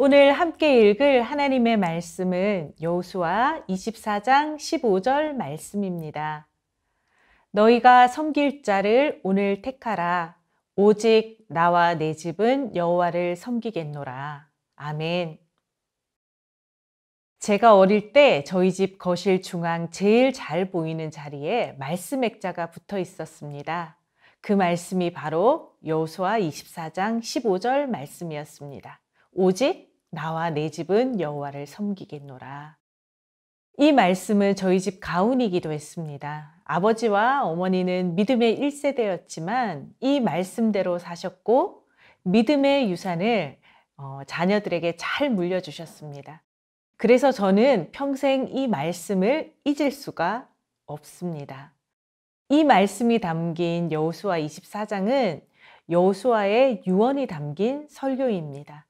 오늘 함께 읽을 하나님의 말씀은 여호수아 24장 15절 말씀입니다. 너희가 섬길 자를 오늘 택하라. 오직 나와 내 집은 여호와를 섬기겠노라. 아멘. 제가 어릴 때 저희 집 거실 중앙 제일 잘 보이는 자리에 말씀 액자가 붙어 있었습니다. 그 말씀이 바로 여호수아 24장 15절 말씀이었습니다. 오직 나와 내 집은 여호와를 섬기겠노라. 이 말씀은 저희 집 가훈이기도 했습니다. 아버지와 어머니는 믿음의 1세대였지만 이 말씀대로 사셨고 믿음의 유산을 자녀들에게 잘 물려주셨습니다. 그래서 저는 평생 이 말씀을 잊을 수가 없습니다. 이 말씀이 담긴 여호수아 24장은 여호수아의 유언이 담긴 설교입니다.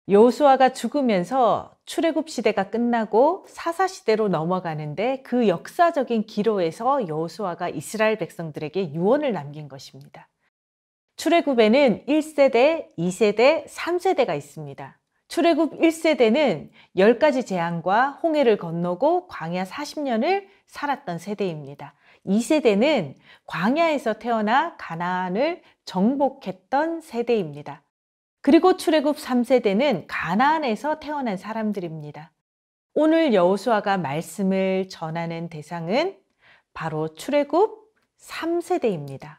여호수아가 죽으면서 출애굽 시대가 끝나고 사사 시대로 넘어가는데 그 역사적인 기로에서 여호수아가 이스라엘 백성들에게 유언을 남긴 것입니다. 출애굽에는 1세대, 2세대, 3세대가 있습니다. 출애굽 1세대는 10가지 재앙과 홍해를 건너고 광야 40년을 살았던 세대입니다. 2세대는 광야에서 태어나 가나안을 정복했던 세대입니다. 그리고 출애굽 3세대는 가나안에서 태어난 사람들입니다. 오늘 여호수아가 말씀을 전하는 대상은 바로 출애굽 3세대입니다.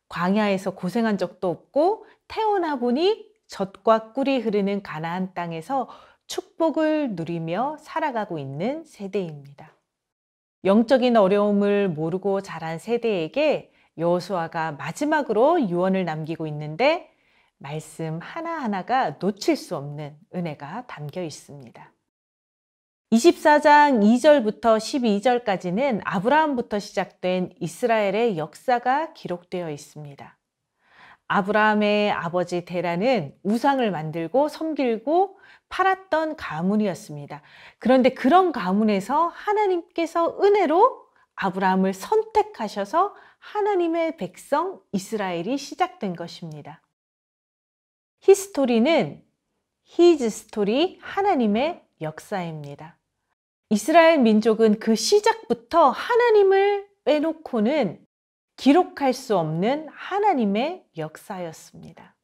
광야에서 고생한 적도 없고 태어나 보니 젖과 꿀이 흐르는 가나안 땅에서 축복을 누리며 살아가고 있는 세대입니다. 영적인 어려움을 모르고 자란 세대에게 여호수아가 마지막으로 유언을 남기고 있는데 말씀 하나하나가 놓칠 수 없는 은혜가 담겨 있습니다. 24장 2절부터 12절까지는 아브라함부터 시작된 이스라엘의 역사가 기록되어 있습니다. 아브라함의 아버지 데라는 우상을 만들고 섬기고 팔았던 가문이었습니다. 그런데 그런 가문에서 하나님께서 은혜로 아브라함을 선택하셔서 하나님의 백성 이스라엘이 시작된 것입니다. 히스토리는 히즈 스토리, 하나님의 역사입니다. 이스라엘 민족은 그 시작부터 하나님을 빼놓고는 기록할 수 없는 하나님의 역사였습니다.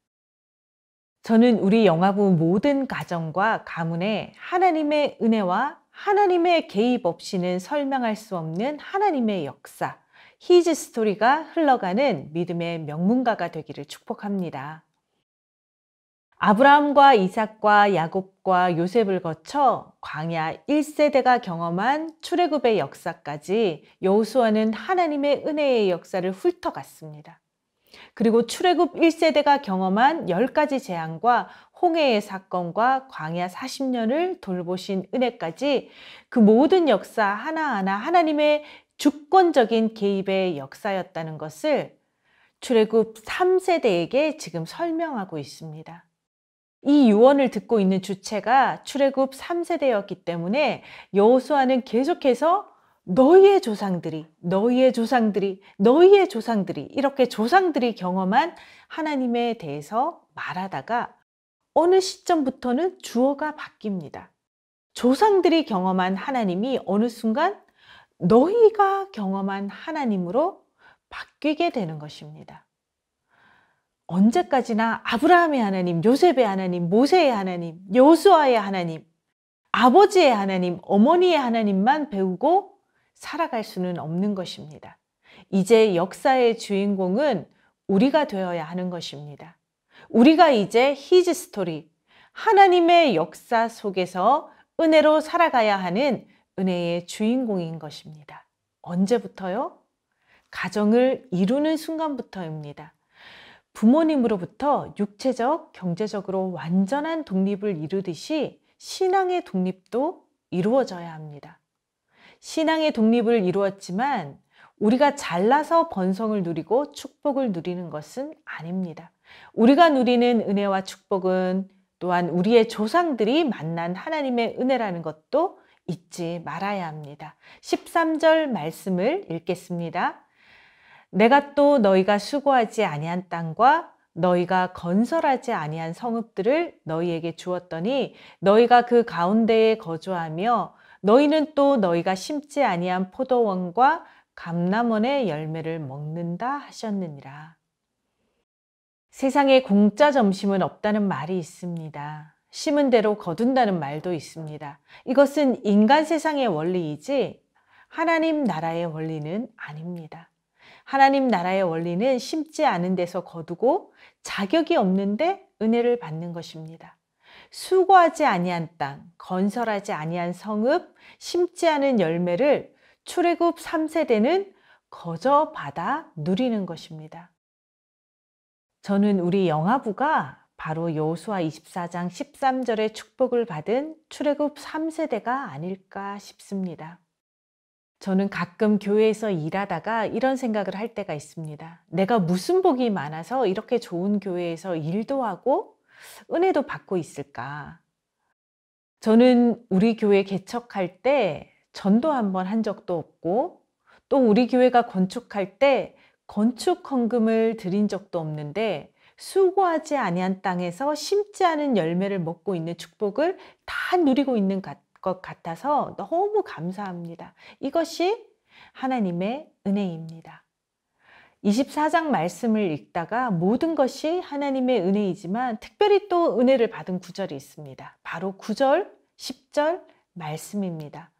저는 우리 영화부 모든 가정과 가문에 하나님의 은혜와 하나님의 개입 없이는 설명할 수 없는 하나님의 역사, 히즈 스토리가 흘러가는 믿음의 명문가가 되기를 축복합니다. 아브라함과 이삭과 야곱과 요셉을 거쳐 광야 1세대가 경험한 출애굽의 역사까지 여호수아는 하나님의 은혜의 역사를 훑어갔습니다. 그리고 출애굽 1세대가 경험한 10가지 재앙과 홍해의 사건과 광야 40년을 돌보신 은혜까지 그 모든 역사 하나하나 하나님의 주권적인 개입의 역사였다는 것을 출애굽 3세대에게 지금 설명하고 있습니다. 이 유언을 듣고 있는 주체가 출애굽 3세대였기 때문에 여호수아는 계속해서 너희의 조상들이 이렇게 조상들이 경험한 하나님에 대해서 말하다가 어느 시점부터는 주어가 바뀝니다. 조상들이 경험한 하나님이 어느 순간 너희가 경험한 하나님으로 바뀌게 되는 것입니다. 언제까지나 아브라함의 하나님, 요셉의 하나님, 모세의 하나님, 여호수아의 하나님, 아버지의 하나님, 어머니의 하나님만 배우고 살아갈 수는 없는 것입니다. 이제 역사의 주인공은 우리가 되어야 하는 것입니다. 우리가 이제 히즈 스토리, 하나님의 역사 속에서 은혜로 살아가야 하는 은혜의 주인공인 것입니다. 언제부터요? 가정을 이루는 순간부터입니다. 부모님으로부터 육체적, 경제적으로 완전한 독립을 이루듯이 신앙의 독립도 이루어져야 합니다. 신앙의 독립을 이루었지만 우리가 잘나서 번성을 누리고 축복을 누리는 것은 아닙니다. 우리가 누리는 은혜와 축복은 또한 우리의 조상들이 만난 하나님의 은혜라는 것도 잊지 말아야 합니다. 13절 말씀을 읽겠습니다. 내가 또 너희가 수고하지 아니한 땅과 너희가 건설하지 아니한 성읍들을 너희에게 주었더니 너희가 그 가운데에 거주하며 너희는 또 너희가 심지 아니한 포도원과 감람원의 열매를 먹는다 하셨느니라. 세상에 공짜 점심은 없다는 말이 있습니다. 심은 대로 거둔다는 말도 있습니다. 이것은 인간 세상의 원리이지 하나님 나라의 원리는 아닙니다. 하나님 나라의 원리는 심지 않은 데서 거두고 자격이 없는데 은혜를 받는 것입니다. 수고하지 아니한 땅, 건설하지 아니한 성읍, 심지 않은 열매를 출애굽 3세대는 거저 받아 누리는 것입니다. 저는 우리 영아부가 바로 여호수아 24장 13절의 축복을 받은 출애굽 3세대가 아닐까 싶습니다. 저는 가끔 교회에서 일하다가 이런 생각을 할 때가 있습니다. 내가 무슨 복이 많아서 이렇게 좋은 교회에서 일도 하고 은혜도 받고 있을까? 저는 우리 교회 개척할 때 전도 한번 한 적도 없고 또 우리 교회가 건축할 때 건축 헌금을 드린 적도 없는데 수고하지 아니한 땅에서 심지 않은 열매를 먹고 있는 축복을 다 누리고 있는 것 같아서 너무 감사합니다. 이것이 하나님의 은혜입니다. 24장 말씀을 읽다가 모든 것이 하나님의 은혜이지만 특별히 또 은혜를 받은 구절이 있습니다. 바로 9절, 10절 말씀입니다.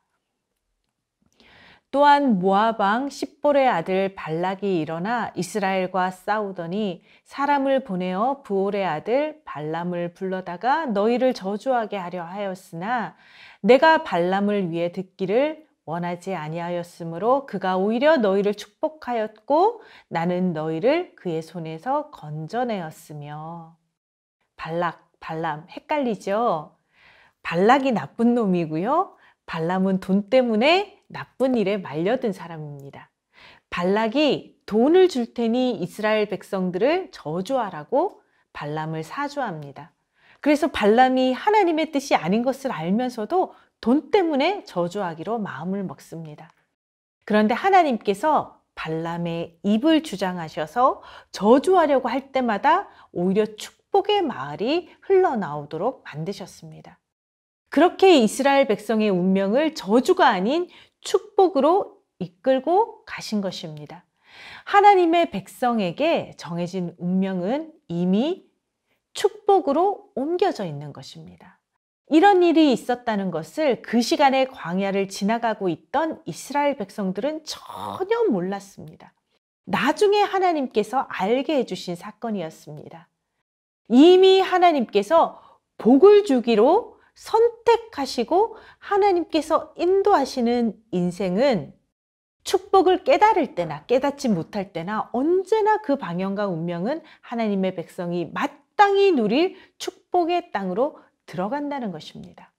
또한 모압 왕 십볼의 아들 발락이 일어나 이스라엘과 싸우더니 사람을 보내어 부올의 아들 발람을 불러다가 너희를 저주하게 하려 하였으나 내가 발람을 위해 듣기를 원하지 아니하였으므로 그가 오히려 너희를 축복하였고 나는 너희를 그의 손에서 건져내었으며. 발람 헷갈리죠? 발락이 나쁜 놈이고요. 발람은 돈 때문에 나쁜 일에 말려든 사람입니다. 발락이 돈을 줄 테니 이스라엘 백성들을 저주하라고 발람을 사주합니다. 그래서 발람이 하나님의 뜻이 아닌 것을 알면서도 돈 때문에 저주하기로 마음을 먹습니다. 그런데 하나님께서 발람의 입을 주장하셔서 저주하려고 할 때마다 오히려 축복의 말이 흘러나오도록 만드셨습니다. 그렇게 이스라엘 백성의 운명을 저주가 아닌 축복으로 이끌고 가신 것입니다. 하나님의 백성에게 정해진 운명은 이미 축복으로 옮겨져 있는 것입니다. 이런 일이 있었다는 것을 그 시간에 광야를 지나가고 있던 이스라엘 백성들은 전혀 몰랐습니다. 나중에 하나님께서 알게 해주신 사건이었습니다. 이미 하나님께서 복을 주기로 선택하시고 하나님께서 인도하시는 인생은 축복을 깨달을 때나 깨닫지 못할 때나 언제나 그 방향과 운명은 하나님의 백성이 마땅히 누릴 축복의 땅으로 들어간다는 것입니다.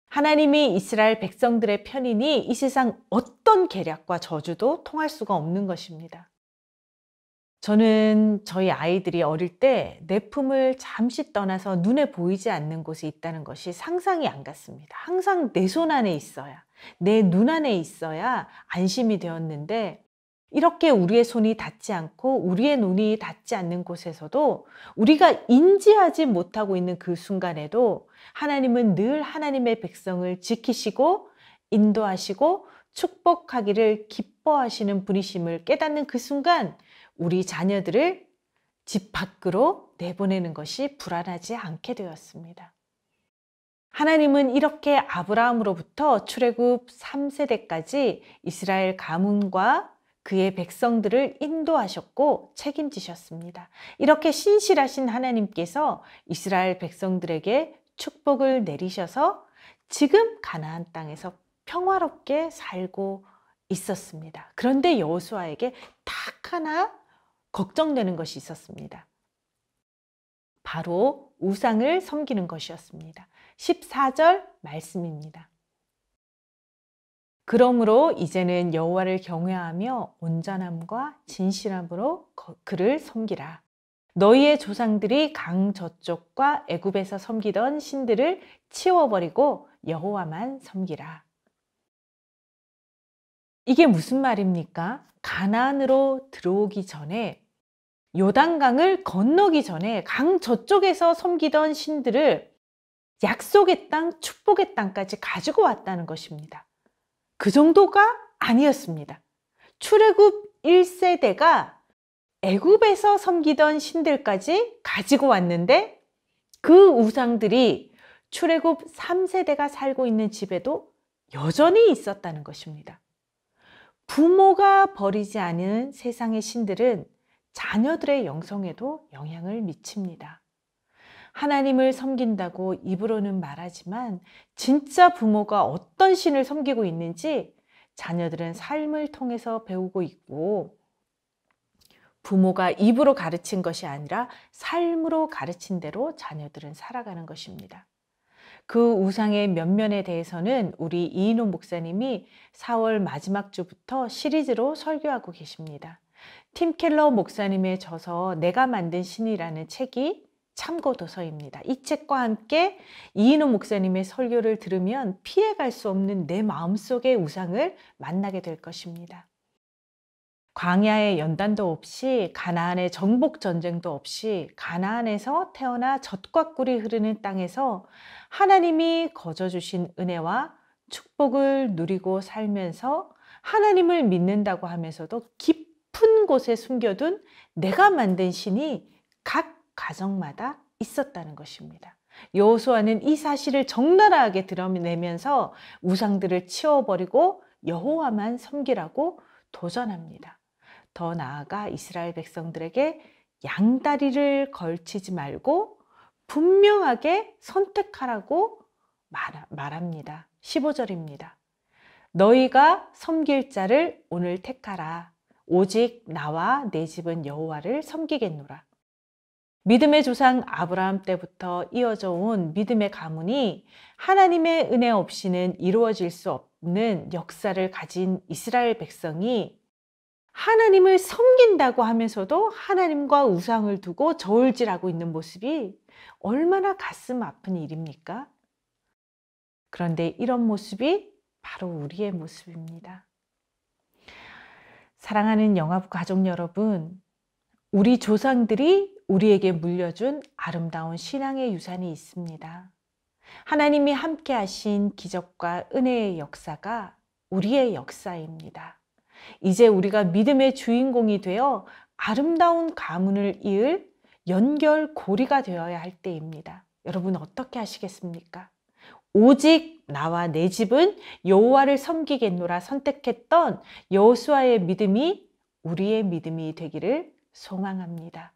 하나님이 이스라엘 백성들의 편이니 이 세상 어떤 계략과 저주도 통할 수가 없는 것입니다. 저는 저희 아이들이 어릴 때 내 품을 잠시 떠나서 눈에 보이지 않는 곳에 있다는 것이 상상이 안 갔습니다. 항상 내 손 안에 있어야, 내 눈 안에 있어야 안심이 되었는데 이렇게 우리의 손이 닿지 않고 우리의 눈이 닿지 않는 곳에서도 우리가 인지하지 못하고 있는 그 순간에도 하나님은 늘 하나님의 백성을 지키시고 인도하시고 축복하기를 기뻐하시는 분이심을 깨닫는 그 순간 우리 자녀들을 집 밖으로 내보내는 것이 불안하지 않게 되었습니다. 하나님은 이렇게 아브라함으로부터 출애굽 3세대까지 이스라엘 가문과 그의 백성들을 인도하셨고 책임지셨습니다. 이렇게 신실하신 하나님께서 이스라엘 백성들에게 축복을 내리셔서 지금 가나안 땅에서 평화롭게 살고 있었습니다. 그런데 여호수아에게 딱 하나 걱정되는 것이 있었습니다. 바로 우상을 섬기는 것이었습니다. 14절 말씀입니다. 그러므로 이제는 여호와를 경외하며 온전함과 진실함으로 그를 섬기라. 너희의 조상들이 강 저쪽과 애굽에서 섬기던 신들을 치워버리고 여호와만 섬기라. 이게 무슨 말입니까? 가나안으로 들어오기 전에 요단강을 건너기 전에 강 저쪽에서 섬기던 신들을 약속의 땅, 축복의 땅까지 가지고 왔다는 것입니다. 그 정도가 아니었습니다. 출애굽 1세대가 애굽에서 섬기던 신들까지 가지고 왔는데 그 우상들이 출애굽 3세대가 살고 있는 집에도 여전히 있었다는 것입니다. 부모가 버리지 않은 세상의 신들은 자녀들의 영성에도 영향을 미칩니다. 하나님을 섬긴다고 입으로는 말하지만 진짜 부모가 어떤 신을 섬기고 있는지 자녀들은 삶을 통해서 배우고 있고, 부모가 입으로 가르친 것이 아니라 삶으로 가르친 대로 자녀들은 살아가는 것입니다. 그 우상의 면면에 대해서는 우리 이인호 목사님이 4월 마지막 주부터 시리즈로 설교하고 계십니다. 팀 켈러 목사님의 저서 내가 만든 신이라는 책이 참고 도서입니다. 이 책과 함께 이인호 목사님의 설교를 들으면 피해갈 수 없는 내 마음속의 우상을 만나게 될 것입니다. 광야의 연단도 없이, 가나안의 정복 전쟁도 없이, 가나안에서 태어나 젖과 꿀이 흐르는 땅에서 하나님이 거저 주신 은혜와 축복을 누리고 살면서 하나님을 믿는다고 하면서도 깊은 곳에 숨겨둔 내가 만든 신이 각 가정마다 있었다는 것입니다. 여호수아는 이 사실을 적나라하게 드러내면서 우상들을 치워버리고 여호와만 섬기라고 도전합니다. 더 나아가 이스라엘 백성들에게 양다리를 걸치지 말고 분명하게 선택하라고 말합니다. 15절입니다. 너희가 섬길 자를 오늘 택하라. 오직 나와 내 집은 여호와를 섬기겠노라. 믿음의 조상 아브라함 때부터 이어져 온 믿음의 가문이 하나님의 은혜 없이는 이루어질 수 없는 역사를 가진 이스라엘 백성이 하나님을 섬긴다고 하면서도 하나님과 우상을 두고 저울질하고 있는 모습이 얼마나 가슴 아픈 일입니까? 그런데 이런 모습이 바로 우리의 모습입니다. 사랑하는 영화부 가족 여러분, 우리 조상들이 우리에게 물려준 아름다운 신앙의 유산이 있습니다. 하나님이 함께 하신 기적과 은혜의 역사가 우리의 역사입니다. 이제 우리가 믿음의 주인공이 되어 아름다운 가문을 이을 연결고리가 되어야 할 때입니다. 여러분 어떻게 하시겠습니까? 오직 나와 내 집은 여호와를 섬기겠노라 선택했던 여호수아의 믿음이 우리의 믿음이 되기를 소망합니다.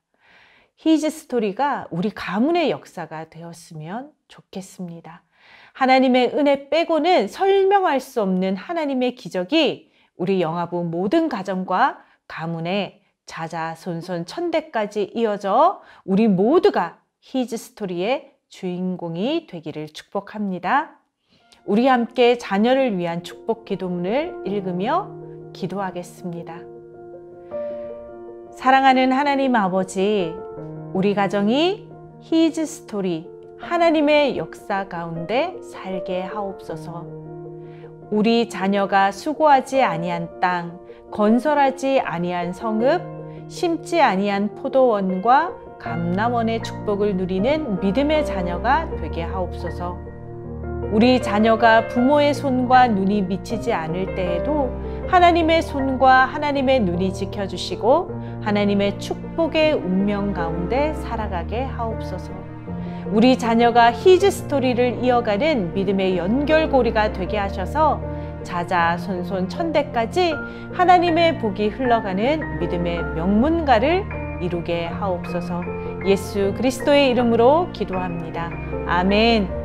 히즈 스토리가 우리 가문의 역사가 되었으면 좋겠습니다. 하나님의 은혜 빼고는 설명할 수 없는 하나님의 기적이 우리 영화부 모든 가정과 가문에 자자손손 천대까지 이어져 우리 모두가 히즈 스토리의 주인공이 되기를 축복합니다. 우리 함께 자녀를 위한 축복 기도문을 읽으며 기도하겠습니다. 사랑하는 하나님 아버지, 우리 가정이 히즈 스토리, 하나님의 역사 가운데 살게 하옵소서. 우리 자녀가 수고하지 아니한 땅, 건설하지 아니한 성읍, 심지 아니한 포도원과 감람원의 축복을 누리는 믿음의 자녀가 되게 하옵소서. 우리 자녀가 부모의 손과 눈이 미치지 않을 때에도 하나님의 손과 하나님의 눈이 지켜주시고 하나님의 축복의 운명 가운데 살아가게 하옵소서. 우리 자녀가 히즈 스토리를 이어가는 믿음의 연결고리가 되게 하셔서 자자손손 천대까지 하나님의 복이 흘러가는 믿음의 명문가를 이루게 하옵소서. 예수 그리스도의 이름으로 기도합니다. 아멘.